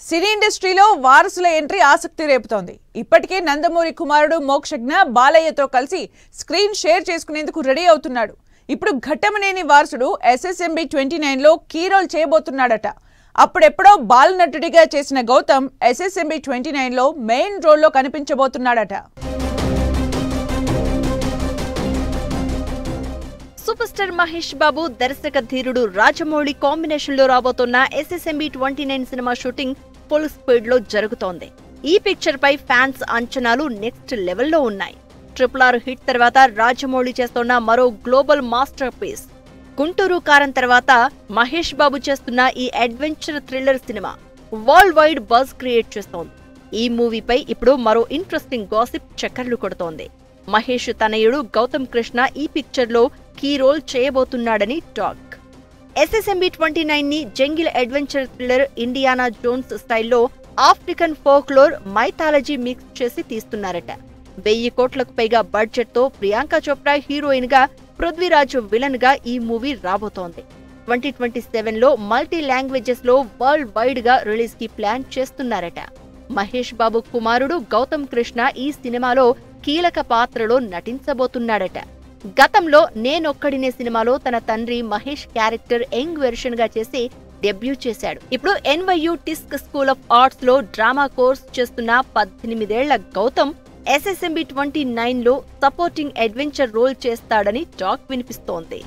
సినీ ఇండస్ట్రీలో వారసుల ఎంట్రీ ఆసక్తి రేపుతోంది. ఇప్పటికే నందమూరి కుమారుడు మోక్షజ్ఞ బాలయ్యతో కలిసి స్క్రీన్ షేర్ చేసుకునేందుకు రెడీ అవుతున్నాడు. ఇప్పుడు ఘట్టమనేని వారసుడు SSMB 29లో కీ రోల్ చేయబోతున్నాడట. అప్పుడెప్పుడో బాలనటుడిగా చేసిన గౌతమ్ SSMB 29లో మెయిన్ రోల్లో కనిపించబోతున్నాడట. సూపర్ స్టార్ మహేష్ బాబు దర్శక ధీరుడు రాజమౌళి కాంబినేషన్ లో రాబోతున్న SSMB 29 cinema shooting full speed లో జరుగుతోంది. ఈ పిక్చర్ పై ఫ్యాన్స్ అంచనాలు నెక్స్ట్ లెవెల్లో ఉన్నాయి. RRR హిట్ తర్వాత రాజమౌళి చేస్తున్న మరో గ్లోబల్ మాస్టర్ పీస్. గుంటూరు కారం తర్వాత మహేష్ బాబు చేస్తున్న ఈ adventure thriller cinema world wide buzz create చేస్తోంది. ఈ మూవీపై ఇప్పుడు మరో ఇంట్రెస్టింగ్ గాసిప్ చక్కర్లు కొడుతోంది. మహేష్ తనయుడు గౌతమ్ కృష్ణ ఈ పిక్చర్ లో కీ రోల్ చేయబోతున్నాడని టాక్. SSMB 29 ని jungle adventure thriller Indiana Jones స్టైల్లో ఆఫ్రికన్ ఫోక్లోర్ మైథాలజీ మిక్స్ చేసి తీస్తున్నారట. 1000 కోట్లకు పైగా బడ్జెట్ తో ప్రియాంక చోప్రా హీరోయిన్ గా, పృథ్వీరాజ్ విలన్ గా ఈ మూవీ రాబోతోంది. 2027లో మల్టీ లాంగ్వేజెస్ లో వరల్డ్ వైడ్ గా రిలీజ్ కి ప్లాన్ చేస్తున్నారట. మహేష్ బాబు కుమారుడు గౌతమ్ కృష్ణ ఈ సినిమాలో కీలక పాత్రలో నటించబోతున్నాడట. గతంలో నేనొక్కడినే సినిమాలో తన తండ్రి మహేష్ క్యారెక్టర్ యంగ్ వెర్షన్ గా చేసి డెబ్యూ చేశాడు. ఇప్పుడు NYU Tisch school of arts లో డ్రామా కోర్స్ చేస్తున్న 18 ఏళ్ల గౌతమ్ SSMB 29లో సపోర్టింగ్ అడ్వెంచర్ రోల్ చేస్తాడని టాక్ వినిపిస్తోంది.